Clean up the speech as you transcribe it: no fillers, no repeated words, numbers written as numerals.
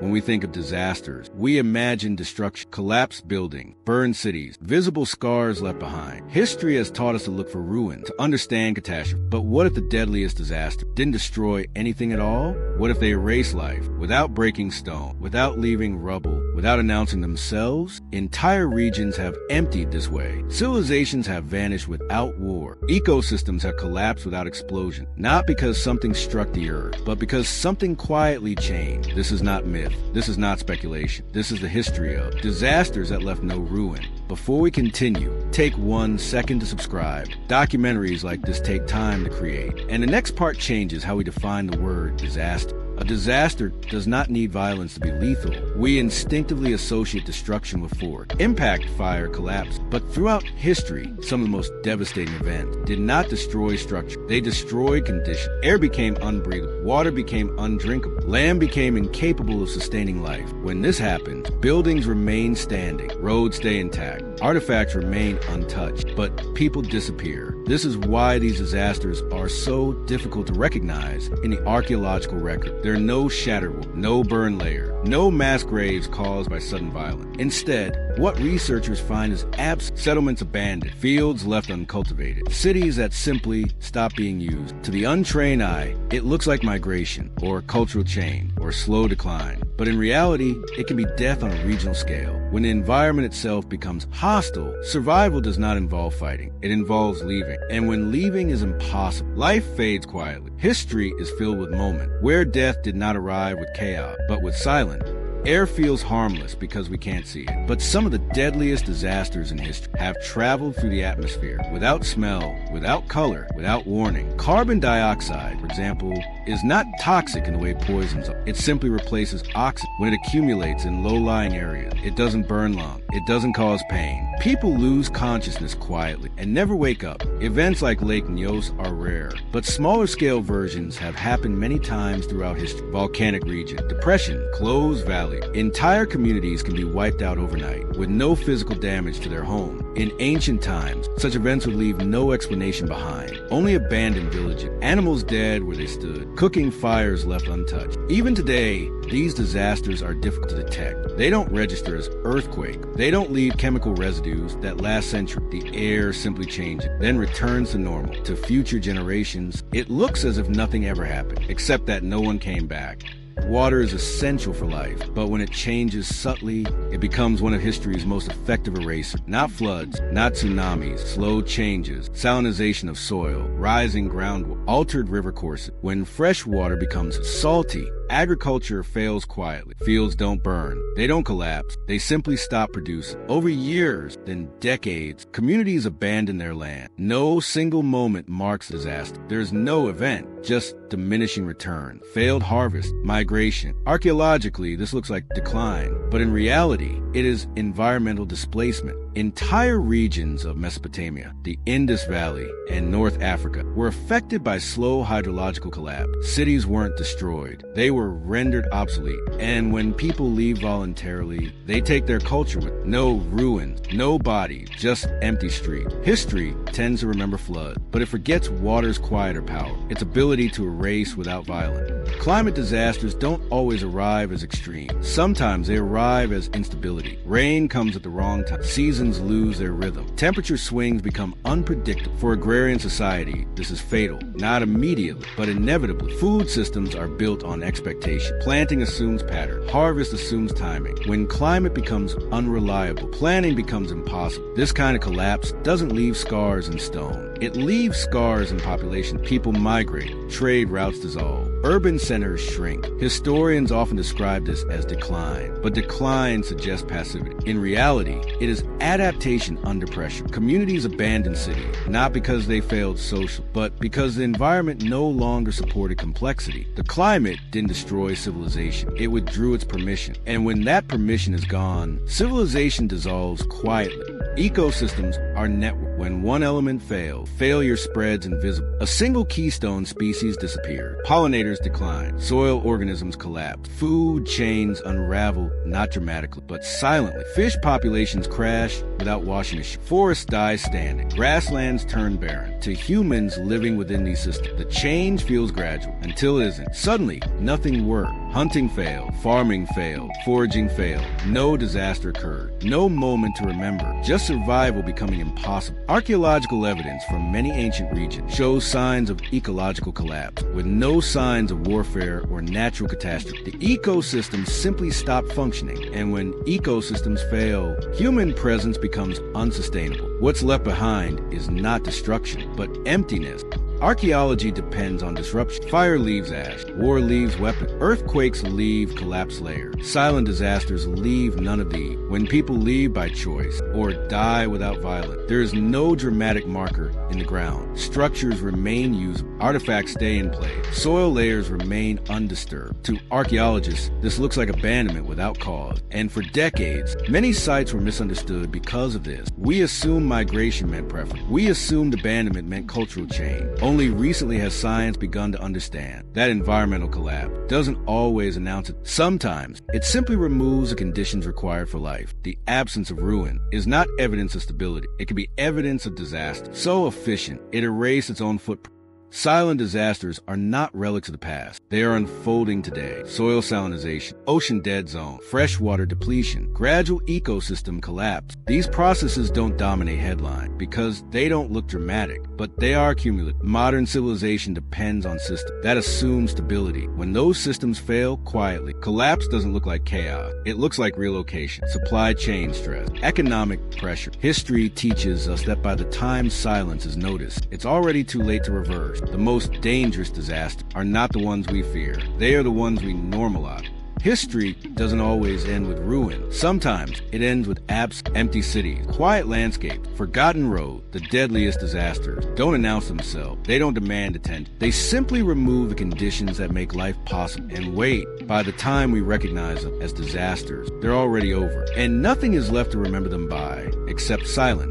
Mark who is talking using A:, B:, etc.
A: When we think of disasters, we imagine destruction, collapsed buildings, burned cities, visible scars left behind. History has taught us to look for ruin, to understand catastrophe. But what if the deadliest disaster didn't destroy anything at all? What if they erased life without breaking stone, without leaving rubble, without announcing themselves? Entire regions have emptied this way. Civilizations have vanished without war. Ecosystems have collapsed without explosion. Not because something struck the earth, but because something quietly changed. This is not myth. This is not speculation. This is the history of disasters that left no ruin. Before we continue, take 1 second to subscribe. Documentaries like this take time to create. And the next part changes how we define the word disaster. A disaster does not need violence to be lethal. We instinctively associate destruction with force. Impact, fire, collapse. But throughout history, some of the most devastating events did not destroy structure. They destroyed conditions. Air became unbreathable. Water became undrinkable. Land became incapable of sustaining life. When this happens, buildings remain standing. Roads stay intact. Artifacts remain untouched. But people disappear. This is why these disasters are so difficult to recognize in the archaeological record. There are no shattered walls, no burned layer, no mass graves caused by sudden violence. Instead, what researchers find is absent, settlements abandoned, fields left uncultivated, cities that simply stop being used. To the untrained eye, it looks like migration, or cultural change, or slow decline. But in reality, it can be death on a regional scale. When the environment itself becomes hostile, survival does not involve fighting. It involves leaving. And when leaving is impossible, life fades quietly. History is filled with moments where death did not arrive with chaos, but with silence. Air feels harmless because we can't see it. But some of the deadliest disasters in history have traveled through the atmosphere without smell, without color, without warning. Carbon dioxide, for example, is not toxic in the way poisons are. It simply replaces oxygen when it accumulates in low-lying areas. It doesn't burn lungs. It doesn't cause pain. People lose consciousness quietly and never wake up. Events like Lake Nyos are rare, but smaller-scale versions have happened many times throughout history. Volcanic region, depression, closed valley. Entire communities can be wiped out overnight with no physical damage to their home. In ancient times, such events would leave no explanation behind, only abandoned villages, animals dead where they stood, cooking fires left untouched. Even today, these disasters are difficult to detect. They don't register as earthquake. They don't leave chemical residues that last centuries. The air simply changes, then returns to normal. To future generations, it looks as if nothing ever happened, except that no one came back. Water is essential for life, but when it changes subtly, it becomes one of history's most effective erasers. Not floods, not tsunamis, slow changes, salinization of soil, rising groundwater, altered river courses. When fresh water becomes salty, agriculture fails quietly. Fields don't burn. They don't collapse. They simply stop producing. Over years, then decades, communities abandon their land. No single moment marks disaster. There's no event, just diminishing return, failed harvest, migration. Archaeologically, this looks like decline, but in reality, it is environmental displacement. Entire regions of Mesopotamia, the Indus Valley, and North Africa were affected by slow hydrological collapse. Cities weren't destroyed. They were rendered obsolete. And when people leave voluntarily, they take their culture with no ruins, no bodies, just empty streets. History tends to remember flood, but it forgets water's quieter power, its ability to erase without violence. Climate disasters don't always arrive as extreme. Sometimes they arrive as instability. Rain comes at the wrong time. Seasons lose their rhythm. Temperature swings become unpredictable. For agrarian society, this is fatal. Not immediately, but inevitably. Food systems are built on expectation. Planting assumes pattern. Harvest assumes timing. When climate becomes unreliable, planning becomes impossible. This kind of collapse doesn't leave scars in stone. It leaves scars in population. People migrate. Trade routes dissolve. Urban centers shrink. Historians often describe this as decline, but decline suggests passivity. In reality, it is adaptation under pressure. Communities abandon cities, not because they failed social, but because the environment no longer supported complexity. The climate didn't destroy civilization. It withdrew its permission. And when that permission is gone, civilization dissolves quietly. Ecosystems our network. When one element fails, failure spreads invisible. A single keystone species disappears. Pollinators decline. Soil organisms collapse. Food chains unravel, not dramatically, but silently. Fish populations crash without washing ashore. Forests die standing. Grasslands turn barren. To humans living within these systems, the change feels gradual until it isn't. Suddenly, nothing worked. Hunting failed. Farming failed. Foraging failed. No disaster occurred. No moment to remember. Just survival becoming impossible. Archaeological evidence from many ancient regions shows signs of ecological collapse, with no signs of warfare or natural catastrophe. The ecosystem simply stopped functioning, and when ecosystems fail, human presence becomes unsustainable. What's left behind is not destruction, but emptiness. Archaeology depends on disruption. Fire leaves ash. War leaves weapon. Earthquakes leave collapsed layers. Silent disasters leave none of these. When people leave by choice or die without violence, there is no dramatic marker in the ground. Structures remain usable. Artifacts stay in place. Soil layers remain undisturbed. To archaeologists, this looks like abandonment without cause. And for decades, many sites were misunderstood because of this. We assumed migration meant preference. We assumed abandonment meant cultural change. Only recently has science begun to understand that environmental collapse doesn't always announce it. Sometimes it simply removes the conditions required for life. The absence of ruin is not evidence of stability. It can be evidence of disaster. So efficient, it erased its own footprint. Silent disasters are not relics of the past. They are unfolding today. Soil salinization, ocean dead zone, freshwater depletion, gradual ecosystem collapse. These processes don't dominate headlines because they don't look dramatic, but they are cumulative. Modern civilization depends on systems that assume stability. When those systems fail quietly, collapse doesn't look like chaos. It looks like relocation, supply chain stress, economic pressure. History teaches us that by the time silence is noticed, it's already too late to reverse. The most dangerous disasters are not the ones we fear. They are the ones we normalize. History doesn't always end with ruin. Sometimes it ends with empty cities, quiet landscapes, forgotten roads. The deadliest disasters don't announce themselves. They don't demand attention. They simply remove the conditions that make life possible. And wait, by the time we recognize them as disasters, they're already over. And nothing is left to remember them by except silence.